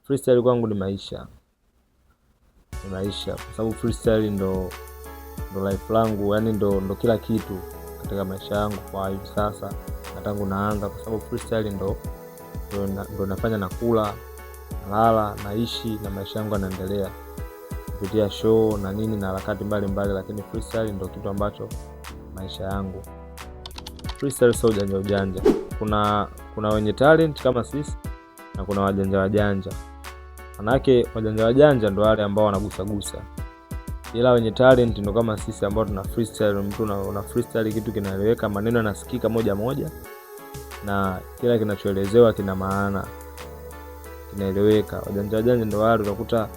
freestyle kwangu ni maisha. Ni maisha kwa sababu freestyle ndo life langu, yani ndo kila kitu katika maisha yangu kwa hivi sasa na tangu naanza, kwa sababu freestyle ndo nafanya nakula, nalala, naishi na maisha yangu yanaendelea kupitia show na nini na harakati mbalimbali, lakini freestyle ndo kitu ambacho maisha yangu. Freestyle sio ujanja. Kuna wenye talent kama sisi na kuna wajanja. Manake wajanja ndo wale ambao wanagusa. Ila wenye talent ndo kama sisi ambao tuna freestyle, mtu una freestyle kitu kinaeleweka, maneno yanasikika moja na kila kinachoelezewa kina maana, kinaeleweka. Wajanja ndo wale utakuta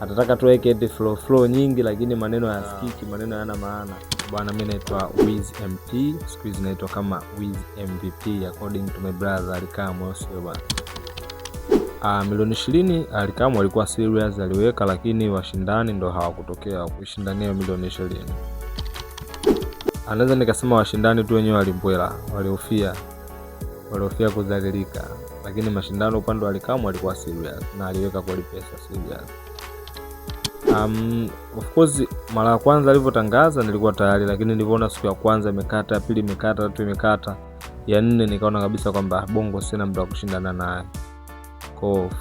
atataka tu aweke flow nyingi lakini maneno hayasikiki, maneno hayana maana. Bwana, mimi naitwa Wiz MP, siku hizi naitwa kama Wiz MVP according to my brother Alikamwe, sio bwana. Milioni 20 Alikamwe alikuwa serious, aliweka, lakini washindani ndo hawakutokea kushindania milioni 20. Anaweza nikasema washindani tu wenyewe walimbwela, waliofia kudhalilika, lakini mashindano upande wa Alikamwe alikuwa serious na aliweka kwa pesa serious. Of course mara ya kwanza alivyotangaza nilikuwa tayari, lakini nilipoona siku ya kwanza imekata, ya pili imekata, tatu imekata, ya 4 nikaona kabisa kwamba Bongo sina muda wa kushindana naye.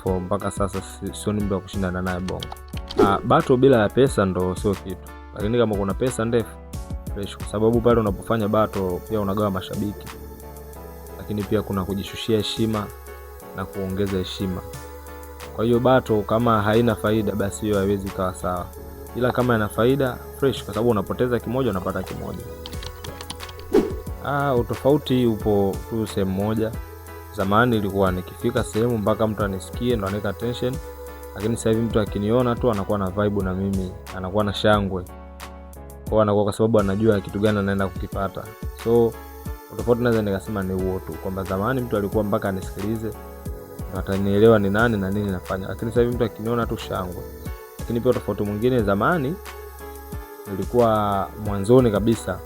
Kwa mpaka sasa sio muda wa kushindana naye Bongo. Battle bila ya pesa ndo sio kitu, lakini kama kuna pesa ndefu fresh, kwa sababu pale unapofanya battle pia unagawa mashabiki, lakini pia kuna kujishushia heshima na kuongeza heshima. Kwa hiyo battle kama haina faida basi hiyo haiwezi kawa sawa, ila kama ina faida fresh, kwa sababu unapoteza kimoja unapata kimoja. Utofauti upo tu sehemu moja. Zamani ilikuwa nikifika sehemu mpaka mtu anisikie ndo anaweka tension, lakini sasa hivi mtu akiniona tu anakuwa na vibe na mimi, anakuwa na shangwe. Kwa sababu anajua kitu gani anaenda kukipata. So utofauti naweza nikasema ni huo tu, kwamba zamani mtu alikuwa mpaka anisikilize na atanielewa ni nani na nini nafanya, lakini sasa hivi mtu akiniona tu shangwe. Lakini pia tofauti mwingine, zamani nilikuwa mwanzoni kabisa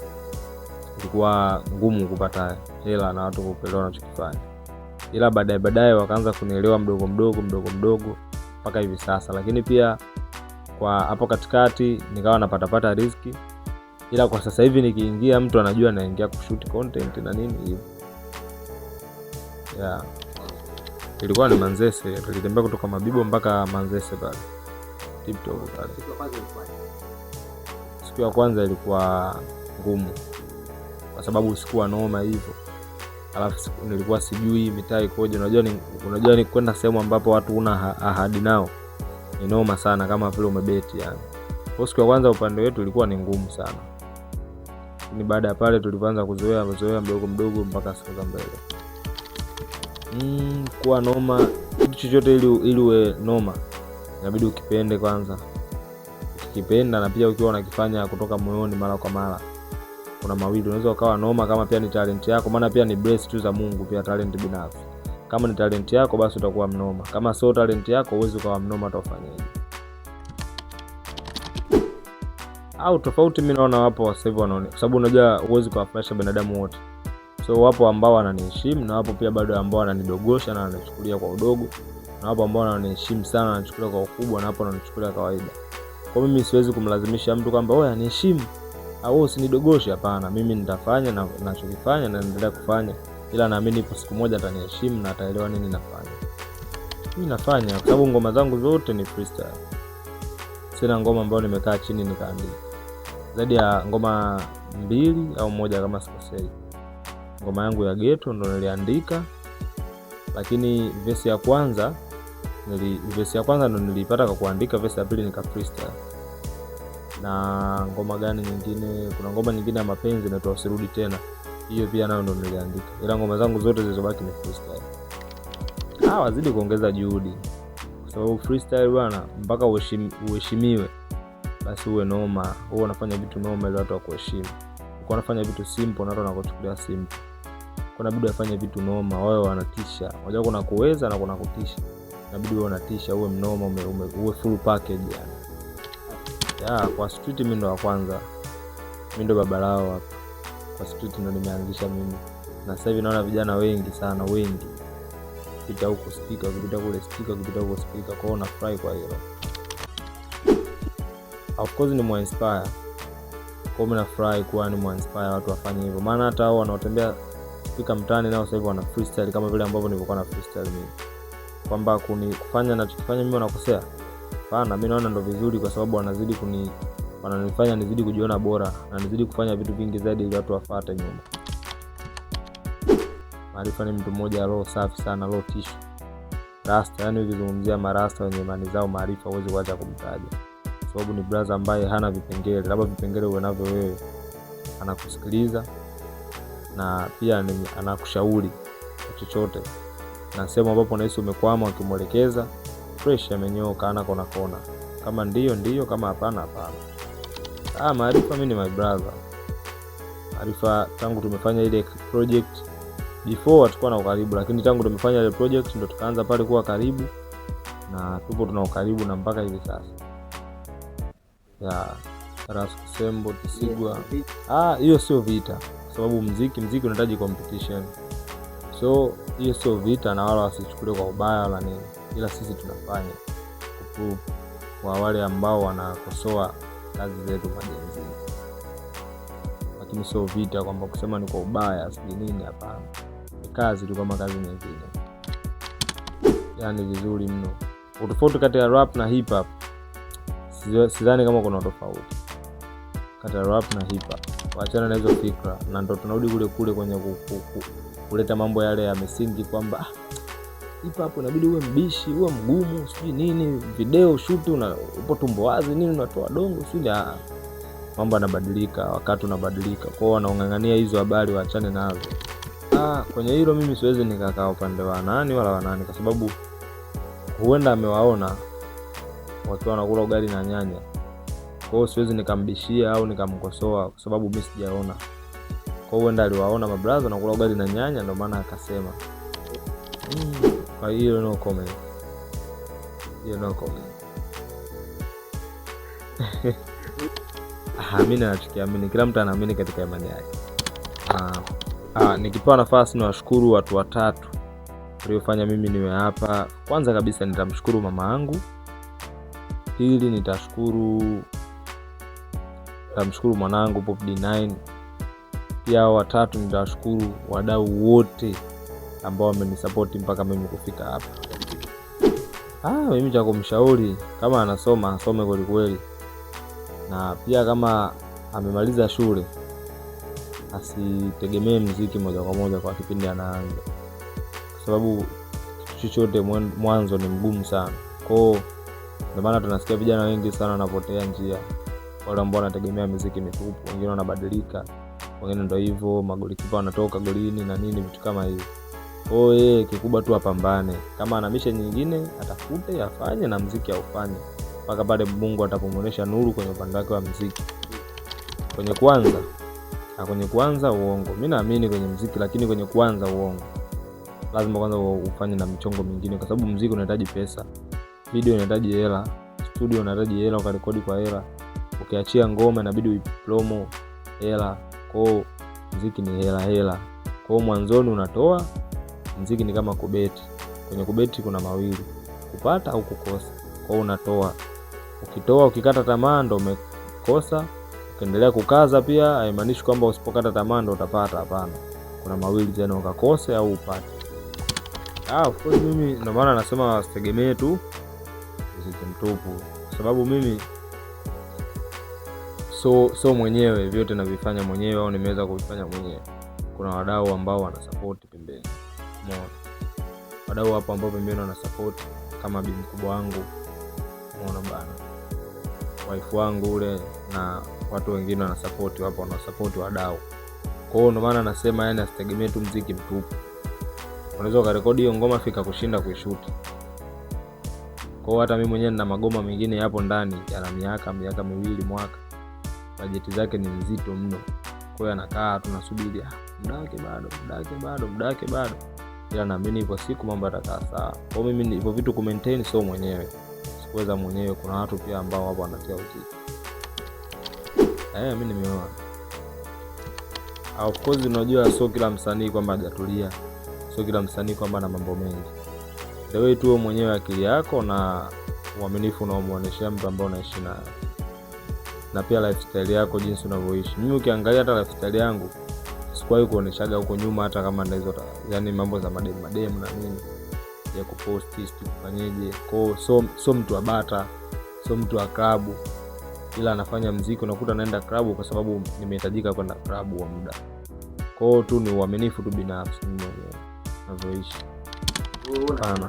ilikuwa ngumu kupata hela na watu kuelewa ninachokifanya, ila baadaye wakaanza kunielewa mdogo mdogo mpaka hivi sasa. Lakini pia kwa hapo katikati nikawa napata riziki, ila kwa sasa hivi nikiingia mtu anajua naingia kushoot content na nini hivi. Ilikuwa ni Manzese, tulitembea kutoka Mabibo mpaka Manzese pale TikTok pale. Siku ya kwanza ilikuwa ngumu kwa sababu sikuwa noma hivyo, alafu nilikuwa sijui mitaa ikoje. Unajua ni kwenda sehemu ambapo watu una ahadi nao ni noma sana, kama vile umebeti yani. Kwa siku ya kwanza upande wetu ilikuwa ni ngumu sana, lakini baada ya pale tulianza kuzoea mdogo mpaka siku za mbele. Kuwa noma, kitu chochote ili uwe noma inabidi ukipende kwanza. Ukipenda na pia ukiwa unakifanya kutoka moyoni mara kwa mara, kuna mawili, unaweza ukawa noma kama pia ni talent yako, maana pia ni bless tu za Mungu, pia talent binafsi. Kama ni talent yako basi utakuwa mnoma, kama sio talent yako uwezi ukawa mnoma, utafanyaje? Au tofauti mimi naona wapo sasa hivi wanaona, kwa sababu unajua uwezi kuwafurahisha binadamu wote. So wapo ambao wananiheshimu na wapo pia bado ambao wananidogosha na wanachukulia kwa udogo, na wapo ambao wananiheshimu sana na wanachukulia kwa ukubwa, na wapo wananichukulia kawaida. Kwa mimi siwezi kumlazimisha mtu kwamba wewe aniheshimu au usinidogoshe, hapana. Mimi nitafanya na ninachokifanya na naendelea kufanya, ila naamini ipo siku moja ataniheshimu na ataelewa nini nafanya. Mimi nafanya kwa sababu ngoma zangu zote ni freestyle. Sina ngoma ambayo nimekaa chini nikaandika. Zaidi ya ngoma 2 au 1 kama sikosei. Ngoma yangu ya ghetto ndo niliandika, lakini verse ya kwanza ndo nilipata kwa kuandika, verse ya pili nika freestyle. Na ngoma gani nyingine? Kuna ngoma nyingine ya mapenzi inaitwa Usirudi Tena, hiyo pia nayo ndo niliandika, ila ngoma zangu zote zilizobaki ni freestyle. Wazidi kuongeza juhudi, kwa sababu freestyle bwana, mpaka uheshimiwe basi uwe noma, uwe unafanya vitu noma ili watu wakuheshimu. Uko unafanya vitu simple na watu wanakuchukulia simple. Kuna bidii ufanye vitu noma, wao wanatisha. Unajua kuna kuweza na kuna kutisha. Inabidi wewe unatisha, uwe mnoma, uwe full package yani. Kwa street mimi ndo wa kwanza. Mimi ndo baba lao hapa. Kwa street ndo nimeanzisha mimi. Na sasa hivi naona vijana wengi sana, wengi ukipita huko speaker, ukipita kule speaker, ukipita huko speaker. Kwa hiyo nafurahi kwa hilo. Of course ni inspire. Kwa hiyo nafurahi kuwa ni inspire watu wafanye hivyo. Maana hata hao wanaotembea speaker mtaani nao sasa hivi wana freestyle kama vile ambavyo nilikuwa na freestyle mimi. Kwamba kufanya na tukifanya mimi wanakosea. Hapana, mimi naona ndio vizuri kwa sababu wananifanya nizidi kujiona bora na nizidi kufanya vitu vingi zaidi ili watu wafuate nyuma. Maarifa ni mtu mmoja roho safi sana, roho tishu. Rasta, yani ukizungumzia marasta wenye imani zao Maarifa huwezi kuacha kumtaja. Sababu ni brother ambaye hana vipengele, labda vipengele uwe navyo wewe. Anakusikiliza na pia anakushauri chochote. Na sehemu ambapo unahisi umekwama ukimwelekeza, fresh amenyoka ana kona. Kama ndio, kama hapana. Maarifa mimi ni my brother. Maarifa tangu tumefanya ile project, before hatukuwa na ukaribu, lakini tangu tumefanya ile project ndio tukaanza pale kuwa karibu na tupo tuna ukaribu na mpaka hivi sasa. Sembo Tisigwa. Hiyo sio vita, sababu muziki unahitaji competition. So hiyo sio vita na wala wasichukulie kwa ubaya wala nini. Ila sisi tunafanya kuprove kwa wale ambao wanakosoa kazi zetu majenzi. Lakini sio vita kwamba kusema ni kwa ubaya sijui nini, hapana. Ni kazi tu kama kazi nyingine. Yaani vizuri mno. Utofauti kati ya rap na hip hop sidhani kama kuna tofauti kati ya rap na hip hop. Waachana na hizo fikra na ndo tunarudi kule kwenye kuleta mambo yale ya msingi kwamba hip hop inabidi uwe mbishi, uwe mgumu, sijui nini, video shoot upo tumbo wazi nini, unatoa dongo sijui. Mambo yanabadilika, wakati unabadilika. Kwa hiyo wanaongangania hizo habari waachane nazo. Kwenye hilo mimi siwezi nikakaa upande wa nani wala wanani, kwa sababu huenda amewaona wakiwa wanakula ugali na nyanya. Kwa hiyo siwezi nikambishia au nikamkosoa kwa sababu mimi sijaona. Kwa hiyo huenda aliwaona mabrother wanakula ugali na nyanya ndio maana akasema. Kwa hiyo no comment. Mimi nachukiamini, kila mtu anaamini katika imani yake. Nikipewa nafasi niwashukuru watu watatu waliofanya mimi niwe hapa. Kwanza kabisa nitamshukuru mama yangu. Pili nitamshukuru mwanangu Pop D9. Pia watatu nitashukuru wadau wote ambao wamenisupport mpaka mimi kufika hapa. Mimi cha kumshauri kama anasoma asome kweli kweli. Na pia kama amemaliza shule asitegemee muziki moja kwa moja kwa kipindi anaanza. Kwa sababu chochote mwanzo ni mgumu sana. Kwa hiyo ndio maana tunasikia vijana wengi sana wanapotea njia. Wale ambao wanategemea muziki mitupu, wengine wanabadilika. Wengine ndio hivyo, magolikipa wanatoka golini na nini vitu kama hivi. Kwa hiyo kikubwa tu apambane. Kama ana mission nyingine atafute afanye na muziki aufanye. Mpaka pale Mungu atapomuonesha nuru kwenye upande wake wa muziki. Kwenye kuanza uongo. Mimi naamini kwenye muziki, lakini kwenye kuanza uongo lazima kwanza ufanye na michongo mingine, kwa sababu muziki unahitaji pesa. Video inahitaji hela, studio inahitaji hela, ukarekodi kwa hela. Ukiachia ngoma inabidi uipromo hela. Kwa hiyo muziki ni hela. Kwa hiyo mwanzoni unatoa, muziki ni kama kubeti. Kwenye kubeti kuna mawili, kupata au kukosa. Kwa hiyo unatoa. Ukitoa ukikata tamaa ndo umekosa. Ukiendelea kukaza pia haimaanishi kwamba usipokata tamaa ndo utapata, hapana. Kuna mawili tena, ukakose au upate. Of course mimi ndio maana nasema wasitegemee tu muziki mtupu, kwa sababu mimi so mwenyewe vyote navifanya mwenyewe au nimeweza kuvifanya mwenyewe. Kuna wadau ambao wanasupport pembeni. Umeona? Wadau hapo ambao pembeni wanasupport kama bibi mkubwa wangu. Umeona bana? Wife wangu ule na watu wengine wanasupport hapo, wanasupport wadau. Kwa hiyo ndio maana nasema yani asitegemee tu muziki mtupu. Unaweza ukarekodi hiyo ngoma fika kushinda kuishoot. Kwa hiyo hata mimi mwenyewe nina magoma mengine hapo ndani yana miaka 2 mwaka. Bajeti zake ni nzito mno. Kwa hiyo anakaa tunasubiri muda wake bado. Ila naamini ipo siku mambo yatakaa sawa. Kwa hiyo mimi hivyo vitu kumaintain sio mwenyewe. Sikuweza mwenyewe, kuna watu pia ambao hapo wanatia uzito. Mimi nimeona. Of course unajua sio kila msanii kwamba hajatulia. Sio kila msanii kwamba ana mambo mengi. the way tu mwenyewe akili yako na uaminifu unaomuonyesha mtu ambaye unaishi naye, na pia lifestyle yako jinsi unavyoishi. Mimi ukiangalia hata lifestyle yangu sikuwahi kuoneshaga huko nyuma, hata kama ndizo yani mambo za madem na nini ya kuposti kufanyeje. Kwa so mtu wa bata, so mtu wa club, ila anafanya muziki, unakuta naenda club kwa sababu nimehitajika kwenda club wa muda. Kwa hiyo tu ni uaminifu tu binafsi mimi ninavyoishi. Pana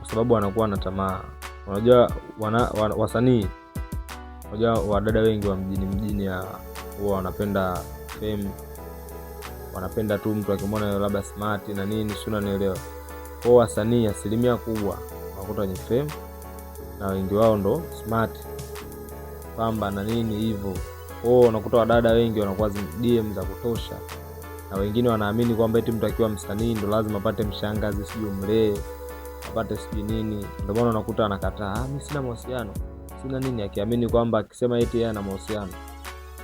kwa sababu anakuwa na tamaa. Unajua wasanii, unajua wadada wengi wa mjini huwa wanapenda fame, wanapenda tu mtu akimwona labda smart na nini, sio, unanielewa? Kwa wasanii asilimia kubwa unakuta ni fame na wengi wao ndo smart, pamba na nini hivyo. Kwa unakuta wadada wengi wanakuwa DM za kutosha, na wengine wanaamini kwamba eti mtu akiwa msanii ndo lazima apate mshangazi, sijui mlee, apate sijui nini. Ndio maana unakuta anakataa, mimi sina mahusiano, sina nini, akiamini kwamba akisema eti yeye ana mahusiano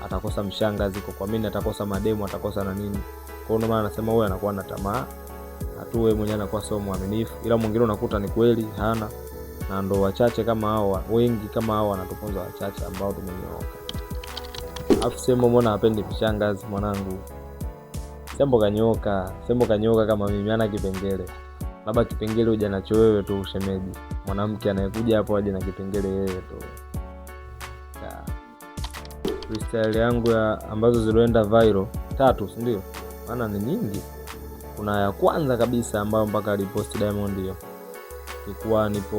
atakosa mshangazi, kwa mimi atakosa mademu, atakosa na nini. Kwa hiyo ndio maana anasema wewe anakuwa na tamaa, hatu wewe mwenyewe anakuwa sio mwaminifu. Ila mwingine unakuta ni kweli hana, na ndo wachache kama hao, wengi kama hao wanatuponza wachache ambao tumenyooka. Afu Sembo mbona hapendi mshangazi mwanangu? Sembo kanyoka kama mimi, ana kipengele. Labda kipengele uje nacho wewe tu ushemeji. Mwanamke anayekuja hapo aje na kipengele yeye tu. Freestyle yangu ambazo zilienda viral 3, si ndio? Maana ni nyingi. Kuna ya kwanza kabisa ambayo mpaka alipost Diamond hiyo. Ilikuwa nipo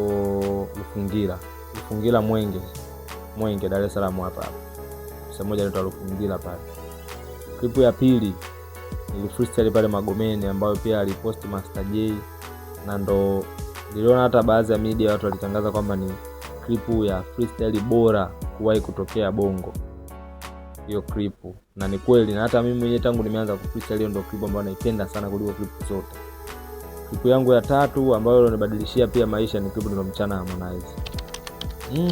Lufungira Mwenge Dar es Salaam hapa. Sehemu moja inaitwa Lufungira pale. Clip ya pili ili freestyle pale Magomeni ambayo pia alipost Master J, na ndo niliona hata baadhi ya media watu walitangaza kwamba ni clip ya freestyle bora kuwahi kutokea Bongo. Hiyo clip, na ni kweli, na hata mimi mwenyewe tangu nimeanza kufreestyle hiyo ndo clip ambayo naipenda sana kuliko clip zote. Clip yangu ya 3 ambayo inanibadilishia pia maisha ni clip ndo Mchana Harmonize.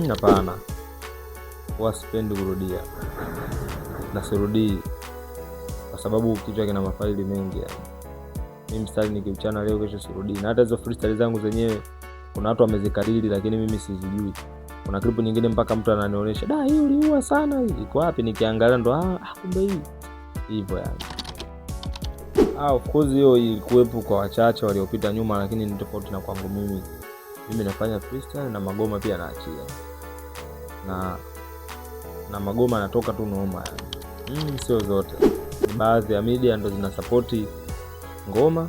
Hapana. Wasipendi kurudia. Na sirudii kwa sababu kichwa kina mafaili mengi yani. Mimi mstari nikiuchana leo kesho sirudii. Na hata hizo freestyle zangu zenyewe kuna watu wamezikariri lakini mimi sizijui. Kuna clip nyingine mpaka mtu ananionyesha, hii uliua sana hii. Iko wapi? Nikiangalia ndo kumbe hii. Hivyo yani. Of course hiyo ilikuwepo kwa wachache waliopita nyuma, lakini ni tofauti na kwangu mimi. Mimi nafanya freestyle na magoma pia naachia. Na magoma natoka tu noma yani. Sio zote. Baadhi ya media ndo zinasupporti ngoma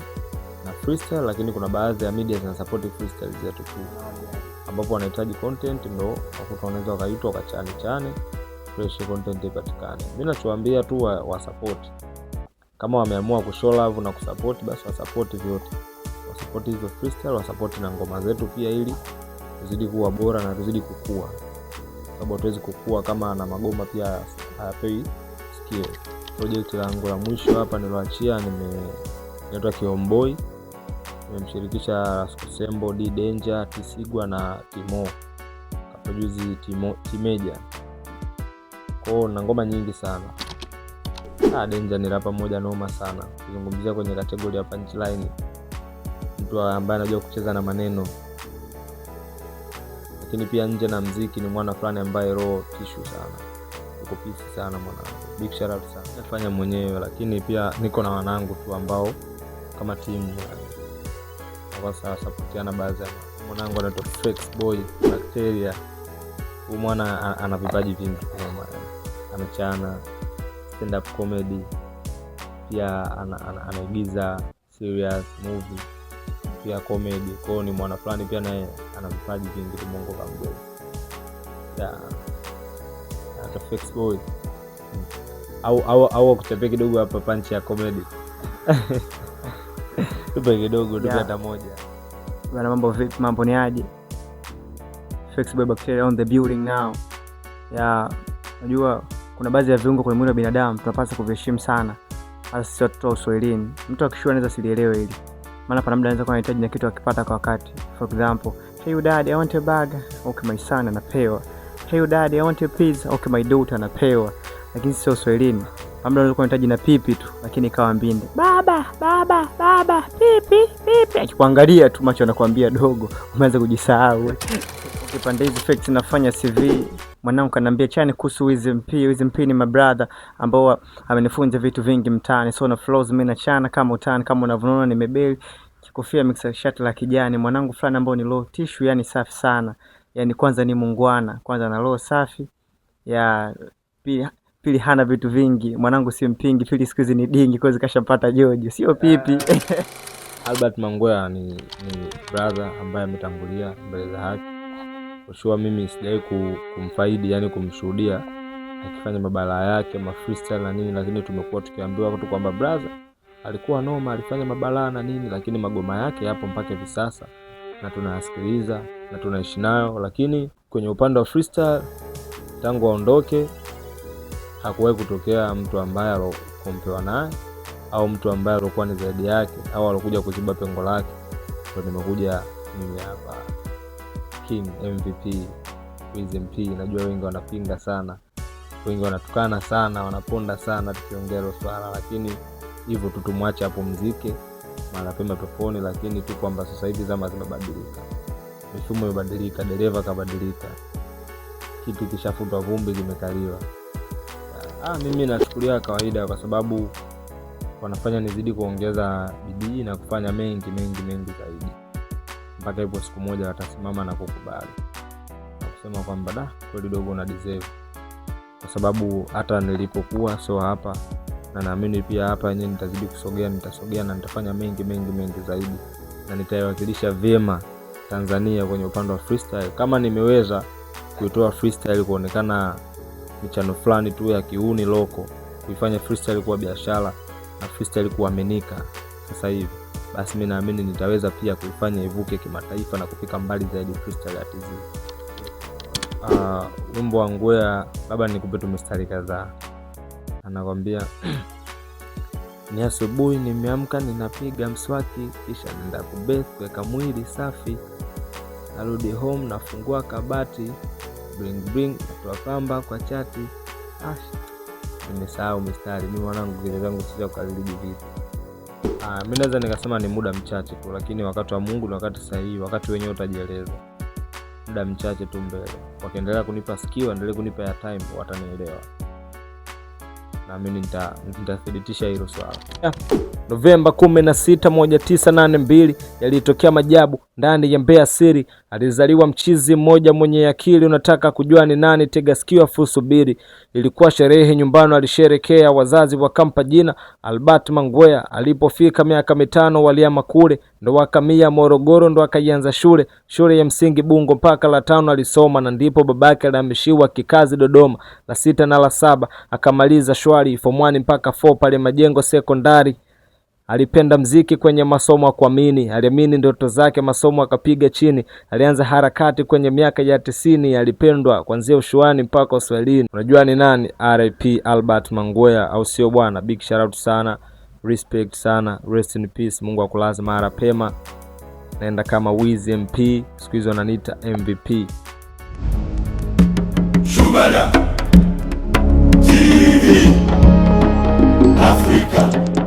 na freestyle, lakini kuna baadhi ya media zinasupporti freestyle zetu tu, ambapo wanahitaji content ndo wakuta wanaweza wakaitwa wakachane fresh content ipatikane. Mimi nachowaambia tu wa support. Kama wameamua kushow love na kusupport, basi wa support vyote. Wa support hizo freestyle, wa support na ngoma zetu pia, ili tuzidi kuwa bora na tuzidi kukua. Sababu hatuwezi kukua kama na magoma pia hayapei skill. Project langu la mwisho hapa niloachia inaitwa Kiomboi. Nimemshirikisha Rasco Sembo, D Danger, Tisigwa na Timo. Kaproduce Timeja. Kwa na ngoma nyingi sana. Danger ni rapa moja noma sana. Kuzungumzia kwenye kategori ya punchline. Mtu ambaye anajua kucheza na maneno. Lakini pia nje na muziki ni mwana fulani ambaye roho tissue sana. Uko peace sana mwanangu. Big shout out sana. Nafanya mwenyewe, lakini pia niko na wanangu tu ambao kama timu kwa sasa supportiana baadhi ya mwanangu anaitwa Flex Boy Bacteria. Huyu mwana ana vipaji vingi kama anachana stand up comedy, pia anaigiza serious movie, pia comedy. Kwa hiyo ni mwana fulani pia naye ana vipaji vingi Mungu kamjalie. Hata Flex Boy au kuchapia kidogo hapa punch ya comedy. Tupe kidogo tu hata moja. Bwana, mambo vipi? Mambo ni aje? Flex Boy Bacteria on the building now. Unajua kuna baadhi ya viungo kwenye mwili wa binadamu tunapaswa kuviheshimu sana. Hasa sisi watu wa Uswahilini. Mtu akishua anaweza sielewe hili. Maana pana muda anaweza kuwa anahitaji na kitu akipata kwa wakati. For example, hey dad, I want a burger. Okay my son anapewa. Hey dad, I want a pizza. Okay my daughter anapewa. Lakini sio Uswahilini. labda alikuwa anahitaji na pipi tu, lakini ikawa mbinde, baba baba baba, pipi pipi, akikuangalia tu macho anakuambia dogo, umeanza kujisahau. Ukipanda hizi facts nafanya CV, mwanangu kanambia chani kuhusu Wiz MP ni my brother ambao amenifunza vitu vingi mtaani, so na flows mimi na chana kama utani, kama unavyoona nimebeli kikofia mixer shirt la kijani, mwanangu fulani ambao ni low tissue, yani safi sana, yani kwanza ni mungwana, kwanza na low safi ya pili hana vitu vingi, mwanangu si mpingi, pili siku hizi ni dingi kwa zikashapata Jojo, sio pipi. Albert Mangwea ni brother ambaye ametangulia mbele za haki. Kwa sure mimi sijawahi kumfaidi, yani kumshuhudia akifanya mabala yake ma freestyle na nini, lakini tumekuwa tukiambiwa watu kwamba brother alikuwa noma, alifanya mabala na nini, lakini magoma yake yapo mpaka hivi sasa na tunasikiliza na tunaishi nayo. Lakini kwenye upande wa freestyle tangu aondoke hakuwahi kutokea mtu ambaye alokompewa naye au mtu ambaye alikuwa ni zaidi yake au alikuja kuziba pengo lake. Ndio nimekuja mimi hapa King MVP Wiz MP. Najua wengi wanapinga sana, wengi wanatukana sana, wanaponda sana tukiongea hilo swala, lakini hivyo tutumwache hapo mziki mara pema peponi. Lakini tu kwamba sasa hivi zama zimebadilika, mifumo imebadilika, dereva kabadilika, kitu kishafutwa, vumbi limekaliwa. Mimi nachukulia kawaida kwa sababu wanafanya nizidi kuongeza bidii na kufanya mengi zaidi, mpaka ipo siku moja watasimama na kukubali na kusema kwamba kweli dogo una deserve, kwa sababu hata nilipokuwa sio hapa, na naamini pia hapa yenyewe nitazidi nitasogea na nitafanya mengi zaidi, na nitaiwakilisha vyema Tanzania kwenye upande wa freestyle. Kama nimeweza kuitoa freestyle kuonekana michano fulani tu ya kiuni loko, kuifanya freestyle kuwa biashara na freestyle kuaminika sasa hivi, basi mimi naamini nitaweza pia kuifanya ivuke kimataifa na kufika mbali zaidi freestyle ya TZ. Wimbo wa Ngwea baba nikupe tu mistari kadhaa. Anakwambia ni asubuhi nimeamka ninapiga mswaki, kisha nenda kubeth kuweka mwili safi, narudi home nafungua kabati, bring natoa pamba kwa chati. Nimesahau mistari mimi mwanangu, vile zangu sija kukalili vipi. Mimi naweza nikasema ni muda mchache tu, lakini wakati wa Mungu ni wakati sahihi, wakati wenyewe utajieleza. Muda mchache tu mbele, wakiendelea kunipa sikio, endelee kunipa ya time, watanielewa. Na mimi nitathibitisha hilo swala. Novemba 16, 1982 yalitokea majabu ndani ya Mbeya City. Alizaliwa mchizi mmoja mwenye akili, unataka kujua ni nani? Tega sikio afu subiri. Ilikuwa sherehe nyumbani, alisherekea, wazazi wakampa jina Albert Mangwea. Alipofika miaka 5 waliama kule, ndo wakamia Morogoro, ndo akaanza shule ya msingi Bungo mpaka la 5 alisoma, na ndipo babake alihamishiwa kikazi Dodoma, la 6 na la 7 akamaliza shwari, form 1 mpaka 4 pale Majengo Sekondari. Alipenda mziki kwenye masomo ya kuamini, aliamini ndoto zake, masomo akapiga chini. Alianza harakati kwenye miaka ya 90, alipendwa kuanzia ushuani mpaka Uswahilini. Unajua ni nani? RIP Albert Mangwea, au sio bwana? Big shout out sana, respect sana, rest in peace. Mungu akulaze mahali pema. Naenda kama Wiz MP, siku hizo wananiita MVP. Shubada TV Africa.